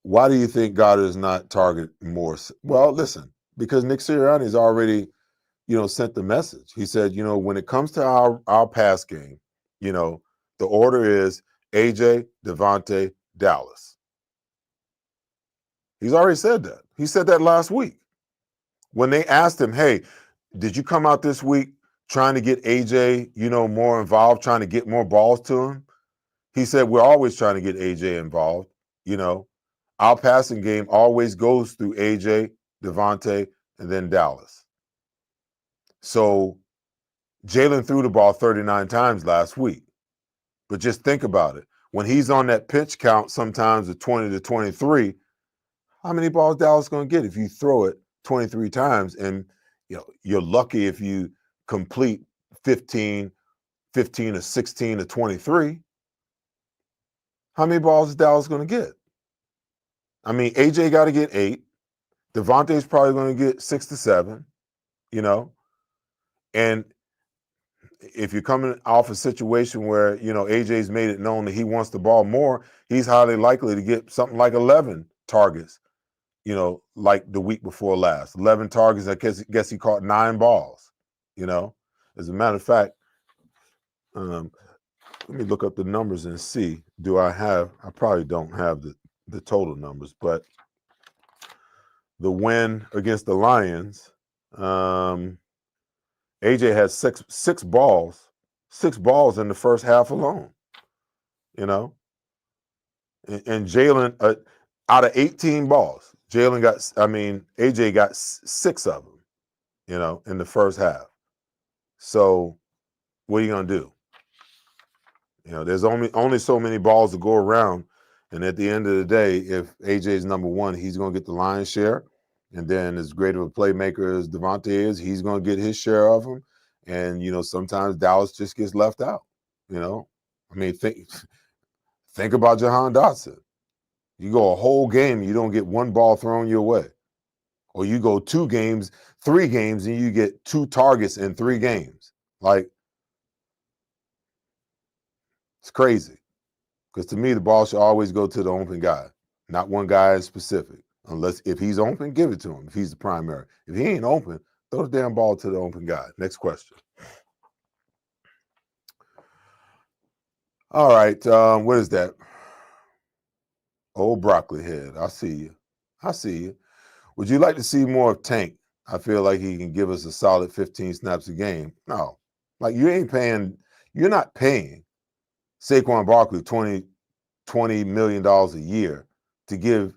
Why do you think Goddard is not target more? Well, listen, because Nick Sirianni's already sent the message. He said, when it comes to our pass game, the order is AJ, Devontae, Dallas. He's already said that. He said that last week. When they asked him, hey, did you come out this week trying to get AJ, more involved, trying to get more balls to him? He said, we're always trying to get AJ involved. Our passing game always goes through AJ, Devontae, and then Dallas. So Jalen threw the ball 39 times last week. But just think about it. When he's on that pitch count, sometimes of 20 to 23, how many balls Dallas going to get if you throw it 23 times? And you're lucky if you complete 15 or 16 to 23. How many balls is Dallas going to get? I mean, AJ got to get 8. Devontae's probably going to get 6 to 7, And if you're coming off a situation where, AJ's made it known that he wants the ball more, he's highly likely to get something like 11 targets, like the week before last. 11 targets, I guess he caught 9 balls, As a matter of fact, let me look up the numbers and see. I probably don't have the total numbers, but the win against the Lions, AJ had six balls in the first half alone, and Jalen, out of 18 balls, AJ got 6 of them, in the first half. So what are you going to do? There's only so many balls to go around. And at the end of the day, if AJ's number one, he's going to get the lion's share. And then as great of a playmaker as Devontae is, he's going to get his share of them. And, sometimes Dallas just gets left out, think about Jahan Dotson. You go a whole game, you don't get 1 ball thrown your way. Or you go 3 games, and you get 2 targets in 3 games. It's crazy. Because to me, the ball should always go to the open guy, not one guy in specific. Unless if he's open, give it to him if he's the primary. If he ain't open, throw the damn ball to the open guy. Next question. All right, what is that? Old broccoli head. I see you. I see you. Would you like to see more of Tank? I feel like he can give us a solid 15 snaps a game. No. Like you're not paying Saquon Barkley $20 million a year to give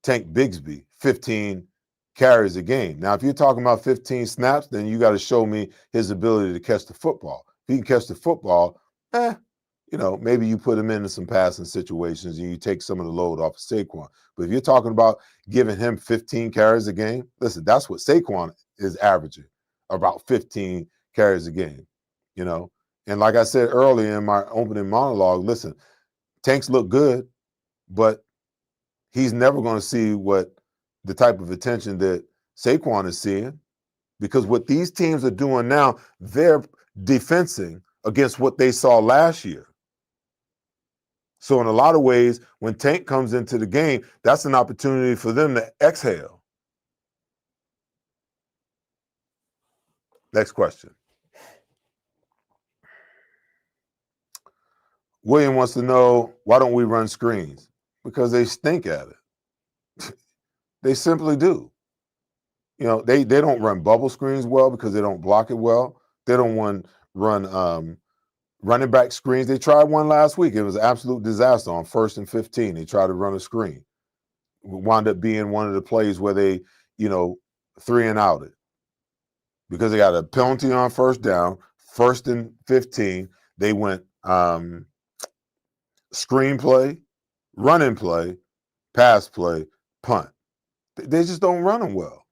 Tank Bigsby 15 carries a game. Now, if you're talking about 15 snaps, then you got to show me his ability to catch the football. If he can catch the football, maybe you put him into some passing situations and you take some of the load off of Saquon. But if you're talking about giving him 15 carries a game, listen, that's what Saquon is averaging, about 15 carries a game, And like I said earlier in my opening monologue, listen, Tanks look good, but he's never going to see the type of attention that Saquon is seeing, because what these teams are doing now, they're defensing against what they saw last year. So in a lot of ways, when Tank comes into the game, that's an opportunity for them to exhale. Next question. William wants to know, why don't we run screens? Because they stink at it. They simply do. They don't run bubble screens well because they don't block it well. They don't run running back screens. They tried one last week. It was an absolute disaster on 1st and 15. They tried to run a screen. It wound up being one of the plays where they, 3 and out it. Because they got a penalty on 1st down, 1st and 15. They went screen play, running play, pass play, punt. They just don't run them well.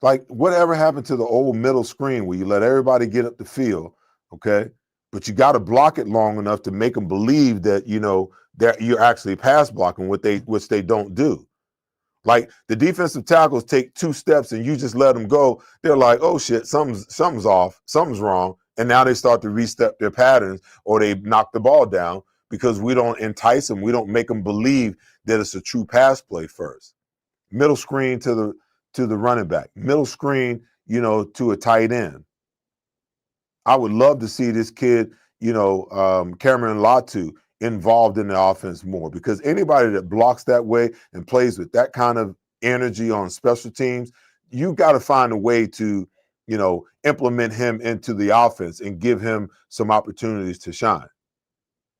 Like, whatever happened to the old middle screen where you let everybody get up the field, okay? But you got to block it long enough to make them believe that, that you're actually pass blocking, which they don't do. Like, the defensive tackles take 2 steps and you just let them go. They're like, oh, shit, something's off, something's wrong. And now they start to re-step their patterns, or they knock the ball down because we don't entice them. We don't make them believe that it's a true pass play first. Middle screen to the running back, middle screen, to a tight end. I would love to see this kid, Cameron Latu, involved in the offense more, because anybody that blocks that way and plays with that kind of energy on special teams, you got to find a way to, implement him into the offense and give him some opportunities to shine.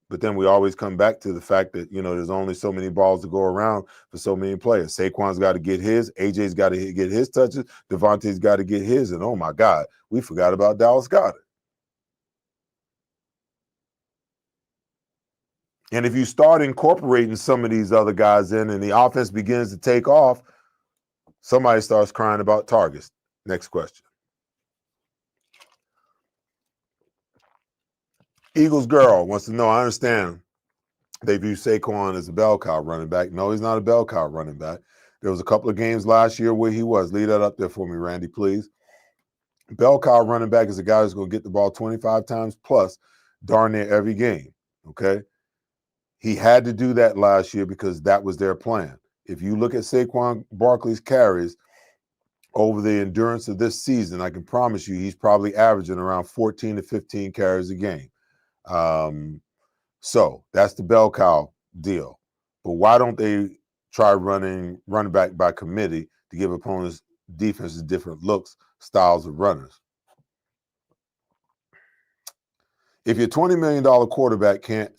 But then we always come back to the fact that, there's only so many balls to go around for so many players. Saquon's got to get his. AJ's got to get his touches. Devontae's got to get his. And, oh, my God, we forgot about Dallas Goedert. And if you start incorporating some of these other guys in and the offense begins to take off, somebody starts crying about targets. Next question. Eagles girl wants to know, I understand they view Saquon as a bell cow running back. No, he's not a bell cow running back. There was a couple of games last year where he was. Leave that up there for me, Randy, please. Bell cow running back is a guy who's going to get the ball 25 times plus darn near every game, okay? He had to do that last year because that was their plan. If you look at Saquon Barkley's carries over the endurance of this season, I can promise you he's probably averaging around 14 to 15 carries a game. So that's the bell cow deal. But why don't they try running back by committee to give opponents' defenses different looks, styles of runners? If your $20 million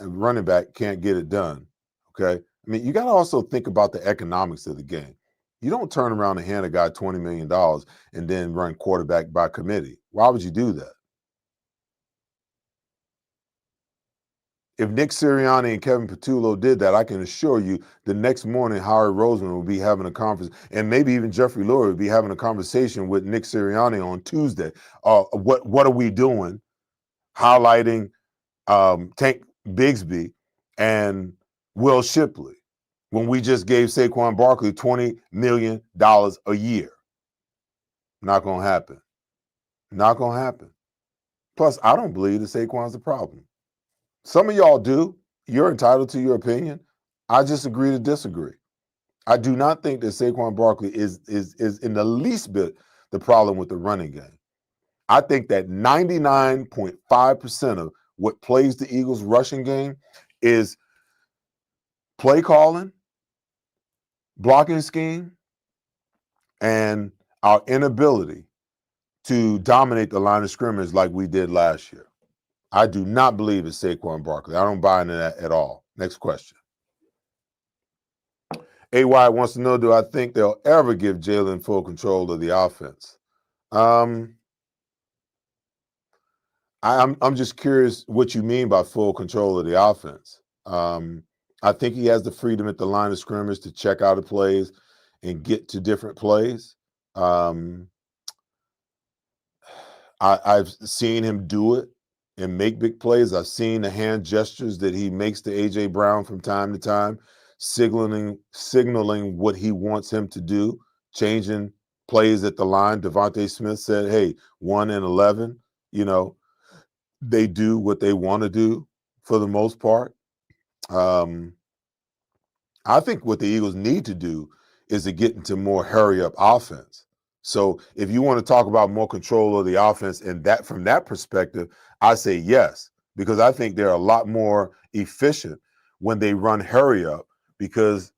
running back can't get it done, okay? I mean, you got to also think about the economics of the game. You don't turn around and hand a guy $20 million and then run quarterback by committee. Why would you do that? If Nick Sirianni and Kevin Patullo did that, I can assure you the next morning Howard Roseman will be having a conference, and maybe even Jeffrey Lurie will be having a conversation with Nick Sirianni on Tuesday. What are we doing? Highlighting Tank Bigsby and Will Shipley when we just gave Saquon Barkley $20 million a year. Not going to happen. Not going to happen. Plus, I don't believe that Saquon's the problem. Some of y'all do. You're entitled to your opinion. I just agree to disagree. I do not think that Saquon Barkley is in the least bit the problem with the running game. I think that 99.5% of what plays the Eagles' rushing game is play calling, blocking scheme, and our inability to dominate the line of scrimmage like we did last year. I do not believe it's Saquon Barkley. I don't buy into that at all. Next question. AY wants to know, do I think they'll ever give Jalen full control of the offense? I'm just curious what you mean by full control of the offense. I think he has the freedom at the line of scrimmage to check out of plays and get to different plays. I've seen him do it and make big plays. I've seen the hand gestures that he makes to A.J. Brown from time to time, signaling what he wants him to do, changing plays at the line. Devontae Smith said, hey, 1 and 11, they do what they want to do for the most part. I think what the Eagles need to do is to get into more hurry-up offense. So if you want to talk about more control of the offense and that from that perspective, I say yes, because I think they're a lot more efficient when they run hurry-up, because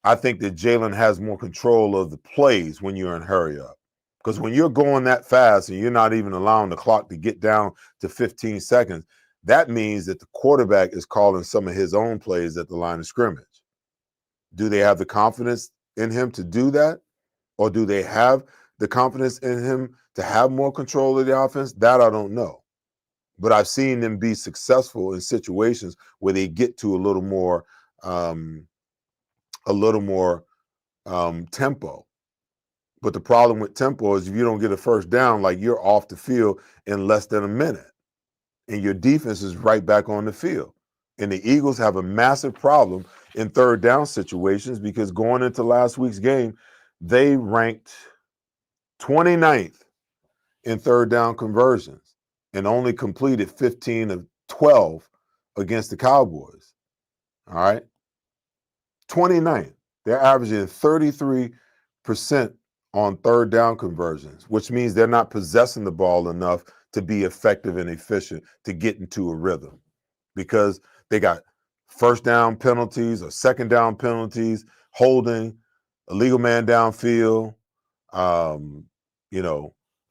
I think that Jalen has more control of the plays when you're in hurry-up. Because when you're going that fast and you're not even allowing the clock to get down to 15 seconds, that means that the quarterback is calling some of his own plays at the line of scrimmage. Do they have the confidence in him to do that? Or do they have the confidence in him to have more control of the offense? That I don't know. But I've seen them be successful in situations where they get to a little more tempo. But the problem with tempo is if you don't get a first down, like, you're off the field in less than a minute. And your defense is right back on the field. And the Eagles have a massive problem in third down situations, because going into last week's game, they ranked 29th in third down conversions and only completed 15 of 12 against the Cowboys. All right? 29th. They're averaging 33% on third down conversions, which means they're not possessing the ball enough to be effective and efficient to get into a rhythm, because they got first down penalties or second down penalties, holding, illegal man downfield,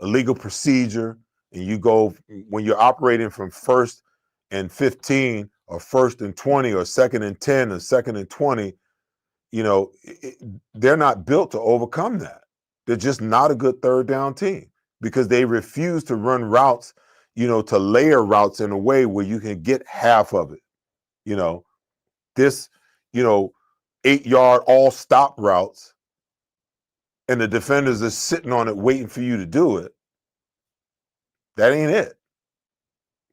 illegal procedure. And you go, when you're operating from 1st and 15 or 1st and 20 or 2nd and 10 or 2nd and 20, they're not built to overcome that. They're just not a good third down team, because they refuse to run routes, to layer routes in a way where you can get half of it. This, 8-yard all stop routes, and the defenders are sitting on it waiting for you to do it. That ain't it.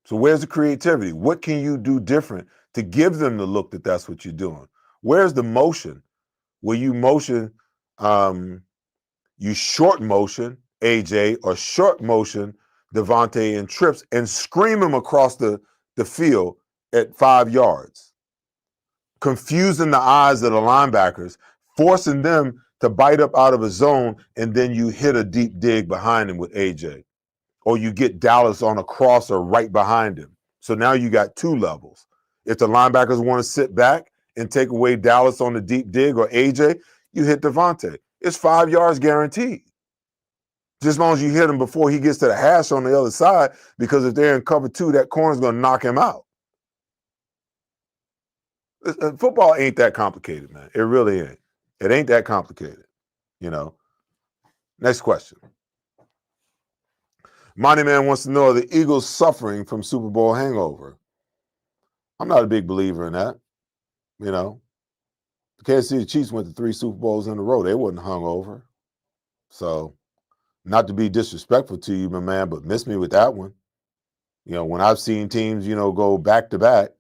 So where's the creativity? What can you do different to give them the look that that's what you're doing? Where's the motion? Where you motion, you short motion AJ or short motion Devontae and trips and scream them across the field at 5 yards, confusing the eyes of the linebackers, forcing them to bite up out of a zone, and then you hit a deep dig behind him with AJ. Or you get Dallas on a crosser right behind him. So now you got 2 levels. If the linebackers want to sit back and take away Dallas on the deep dig or AJ, you hit Devontae. It's 5 yards guaranteed. Just as long as you hit him before he gets to the hash on the other side, because if they're in cover 2, that corner's going to knock him out. Football ain't that complicated, man. It really ain't. It ain't that complicated, Next question. Money Man wants to know, are the Eagles suffering from Super Bowl hangover? I'm not a big believer in that. The Kansas City Chiefs went to 3 Super Bowls in a row. They wasn't hungover. So, not to be disrespectful to you, my man, but miss me with that one. When I've seen teams, go back-to-back,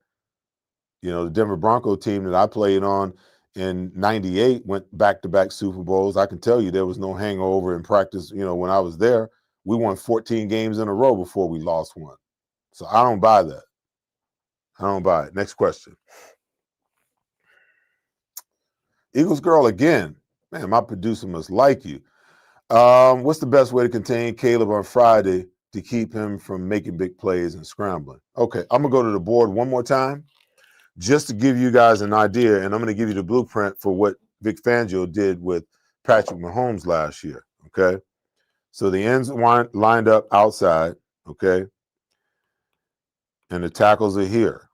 the Denver Bronco team that I played on in 98 went back-to-back Super Bowls. I can tell you there was no hangover in practice, when I was there. We won 14 games in a row before we lost one. So I don't buy that. I don't buy it. Next question. Eagles girl again. Man, my producer must like you. What's the best way to contain Caleb on Friday to keep him from making big plays and scrambling? Okay, I'm going to go to the board one more time. just to give you guys an idea, and I'm going to give you the blueprint for what Vic Fangio did with Patrick Mahomes last year, okay? So the ends lined up outside, okay? And the tackles are here.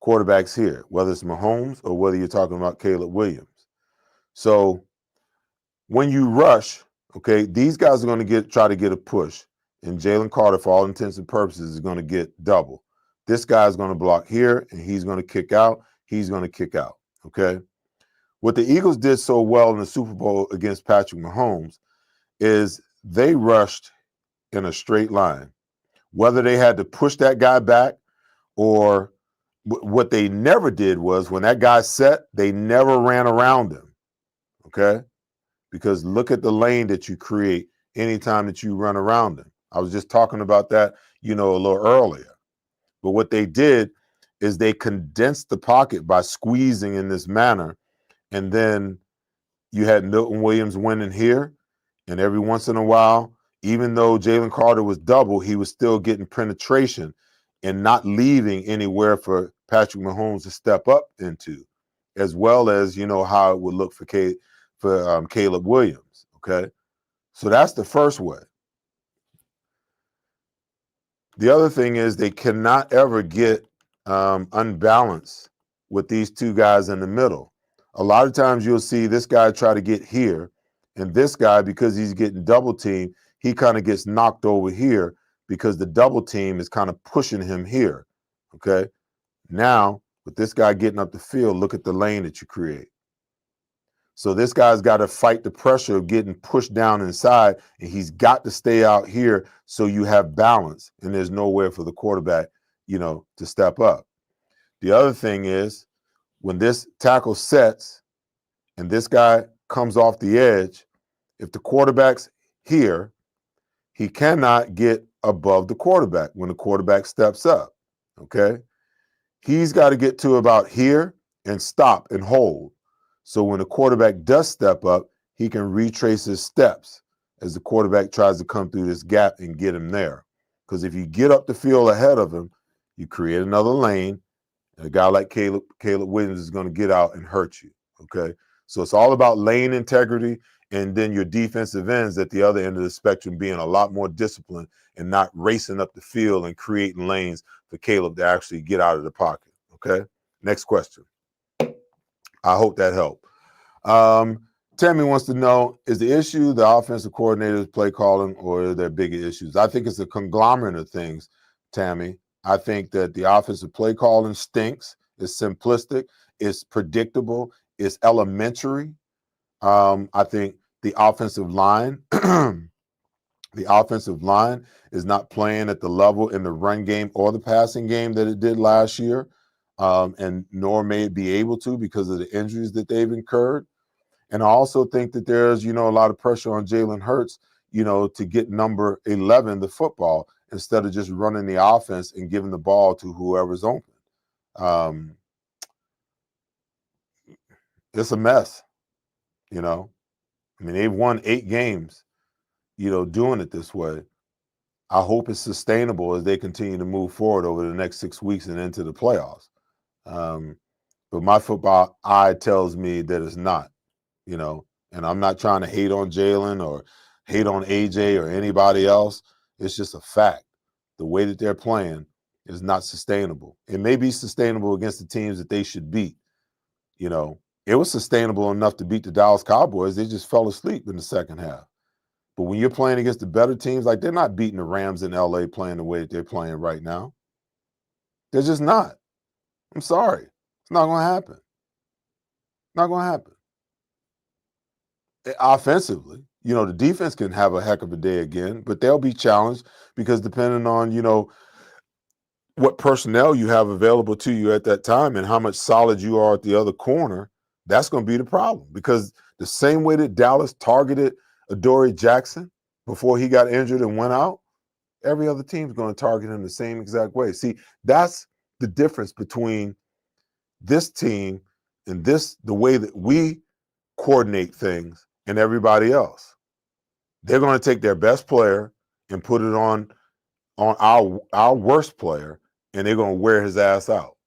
Quarterback's here, whether it's Mahomes or whether you're talking about Caleb Williams. So when you rush, okay, these guys are going to try to get a push, and Jalen Carter, for all intents and purposes, is going to get double. This guy's going to block here, and he's going to kick out. He's going to kick out, okay? What the Eagles did so well in the Super Bowl against Patrick Mahomes is they rushed in a straight line. Whether they had to push that guy back or what they never did was when that guy set, they never ran around him, okay? Because look at the lane that you create anytime that you run around him. I was just talking about that, a little earlier. But what they did is they condensed the pocket by squeezing in this manner, and then you had Milton Williams winning here, and every once in a while, even though Jalen Carter was double, he was still getting penetration and not leaving anywhere for Patrick Mahomes to step up into, as well as, how it would look for Caleb Williams, okay? So that's the first way. The other thing is they cannot ever get unbalanced with these two guys in the middle. A lot of times you'll see this guy try to get here, and this guy, because he's getting double teamed, he kind of gets knocked over here because the double team is kind of pushing him here, okay? Now, with this guy getting up the field, look at the lane that you create. So this guy's got to fight the pressure of getting pushed down inside, and he's got to stay out here so you have balance, and there's nowhere for the quarterback, to step up. The other thing is when this tackle sets and this guy comes off the edge, if the quarterback's here, he cannot get above the quarterback when the quarterback steps up, okay? He's got to get to about here and stop and hold. So when the quarterback does step up, he can retrace his steps as the quarterback tries to come through this gap and get him there. Because if you get up the field ahead of him, you create another lane, and a guy like Caleb Williams is going to get out and hurt you, okay? So it's all about lane integrity, and then your defensive ends at the other end of the spectrum being a lot more disciplined and not racing up the field and creating lanes for Caleb to actually get out of the pocket, okay? Next question. I hope that helped. Tammy wants to know, is the issue the offensive coordinator's play calling, or are there bigger issues? I think it's a conglomerate of things, Tammy. I think that the offensive play calling stinks. It's simplistic. It's predictable. It's elementary. I think the offensive line, is not playing at the level in the run game or the passing game that it did last year. And nor may it be able to because of the injuries that they've incurred. And I also think that there's, a lot of pressure on Jalen Hurts, to get number 11, the football, instead of just running the offense and giving the ball to whoever's open. It's a mess, they've won 8 games, doing it this way. I hope it's sustainable as they continue to move forward over the next 6 weeks and into the playoffs. But my football eye tells me that it's not, and I'm not trying to hate on Jalen or hate on AJ or anybody else. It's just a fact. The way that they're playing is not sustainable. It may be sustainable against the teams that they should beat. It was sustainable enough to beat the Dallas Cowboys. They just fell asleep in the second half. But when you're playing against the better teams, like they're not beating the Rams in LA playing the way that they're playing right now. They're just not. I'm sorry. It's not going to happen. Not going to happen. Offensively, the defense can have a heck of a day again, but they'll be challenged because depending on, what personnel you have available to you at that time and how much solid you are at the other corner, that's going to be the problem. Because the same way that Dallas targeted Adoree Jackson before he got injured and went out, every other team's going to target him the same exact way. See, that's the difference between this team and the way that we coordinate things and everybody else. They're going to take their best player and put it on our worst player, and they're going to wear his ass out.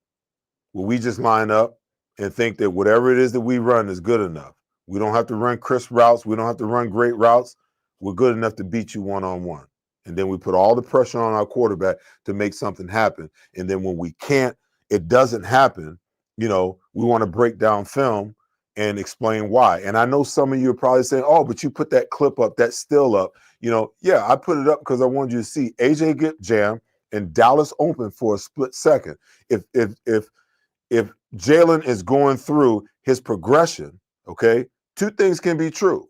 where we just line up and think that whatever it is that we run is good enough. We don't have to run crisp routes. We don't have to run great routes. We're good enough to beat you one-on-one. And then we put all the pressure on our quarterback to make something happen. And then when we can't, it doesn't happen, we want to break down film and explain why. And I know some of you are probably saying, oh, but you put that clip up, that still up. Yeah, I put it up because I wanted you to see AJ get jammed and Dallas open for a split second. If Jalen is going through his progression, okay, two things can be true,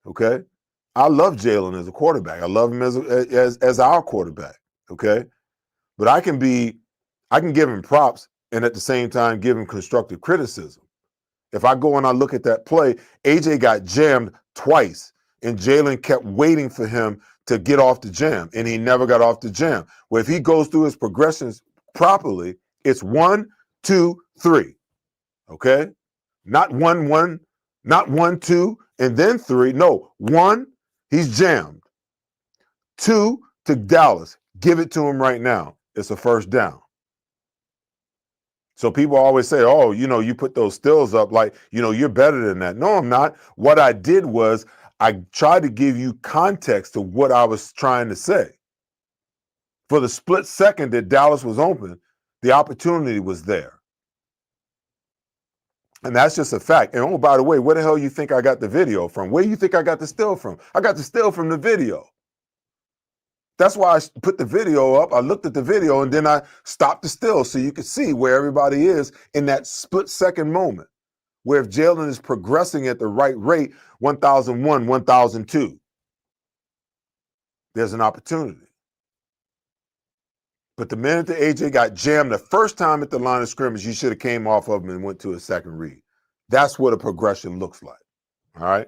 okay? I love Jalen as a quarterback. I love him as our quarterback, okay? But I can give him props and at the same time give him constructive criticism. If I go and I look at that play, AJ got jammed twice, and Jalen kept waiting for him to get off the jam, and he never got off the jam. Well, if he goes through his progressions properly, it's 1, 2, 3, okay? Not 1, 1, not 1, 2, and then 3. No, 1, he's jammed. 2, to Dallas. Give it to him right now. It's a first down. So people always say, oh, you put those stills up like, you're better than that. No, I'm not. What I did was I tried to give you context to what I was trying to say. For the split second that Dallas was open, the opportunity was there. And that's just a fact. And oh, by the way, where the hell you think I got the video from? Where do you think I got the still from? I got the still from the video. That's why I put the video up. I looked at the video and then I stopped the still so you could see where everybody is in that split second moment, where if Jalen is progressing at the right rate, 1001, 1002, there's an opportunity. But the minute that AJ got jammed the first time at the line of scrimmage, you should have came off of him and went to a second read. That's what a progression looks like. All right.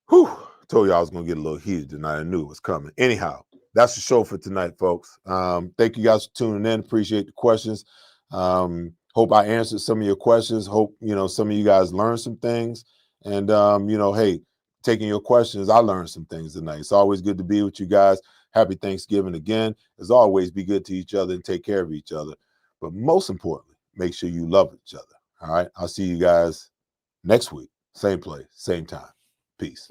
Whew. Told you I was going to get a little heated tonight. I knew it was coming. Anyhow, that's the show for tonight, folks. Thank you guys for tuning in. Appreciate the questions. Hope I answered some of your questions. Hope, some of you guys learned some things. And, hey, taking your questions, I learned some things tonight. It's always good to be with you guys. Happy Thanksgiving again. As always, be good to each other and take care of each other. But most importantly, make sure you love each other. All right. I'll see you guys next week. Same place, same time. Peace.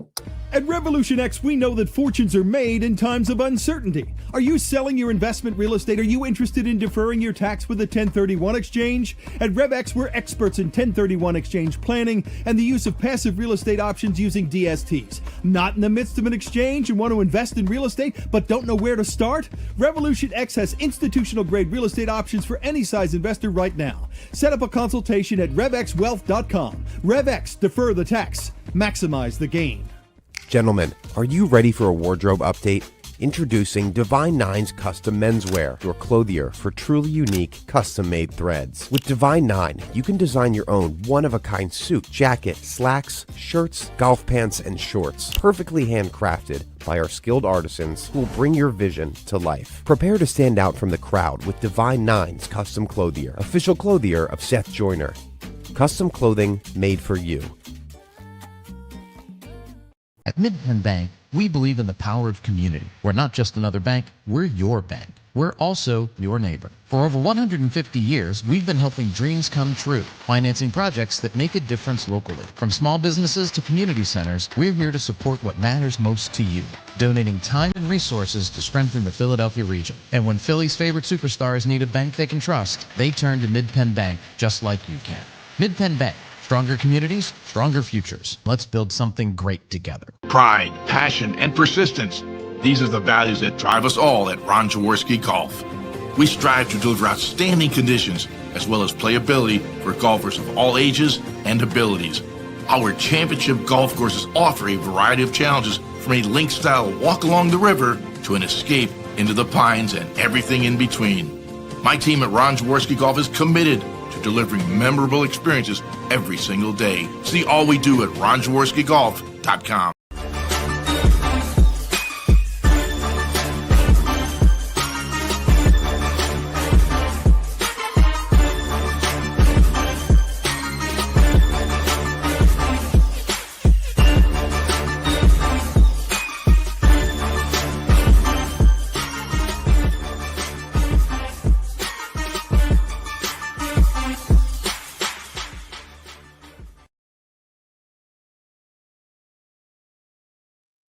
At Revolution X, we know that fortunes are made in times of uncertainty. Are you selling your investment real estate? Are you interested in deferring your tax with a 1031 exchange? At RevX, we're experts in 1031 exchange planning and the use of passive real estate options using DSTs. Not in the midst of an exchange and want to invest in real estate but don't know where to start? Revolution X has institutional grade real estate options for any size investor right now. Set up a consultation at RevXWealth.com. RevX, defer the tax. Maximize the gain. Gentlemen, are you ready for a wardrobe update? Introducing Divine Nine's Custom Menswear, your clothier for truly unique, custom-made threads. With Divine Nine, you can design your own one-of-a-kind suit, jacket, slacks, shirts, golf pants, and shorts, perfectly handcrafted by our skilled artisans who will bring your vision to life. Prepare to stand out from the crowd with Divine Nine's Custom Clothier, official clothier of Seth Joyner. Custom clothing made for you. At Mid-Penn Bank, we believe in the power of community. We're not just another bank, we're your bank. We're also your neighbor. For over 150 years, we've been helping dreams come true, financing projects that make a difference locally. From small businesses to community centers, we're here to support what matters most to you, donating time and resources to strengthen the Philadelphia region. And when Philly's favorite superstars need a bank they can trust, they turn to Mid-Penn Bank just like you can. Mid-Penn Bank. Stronger communities, stronger futures. Let's build something great together. Pride, passion, and persistence. These are the values that drive us all at Ron Jaworski Golf. We strive to deliver outstanding conditions as well as playability for golfers of all ages and abilities. Our championship golf courses offer a variety of challenges from a link-style walk along the river to an escape into the pines and everything in between. My team at Ron Jaworski Golf is committed to delivering memorable experiences every single day. See all we do at ronjaworskigolf.com.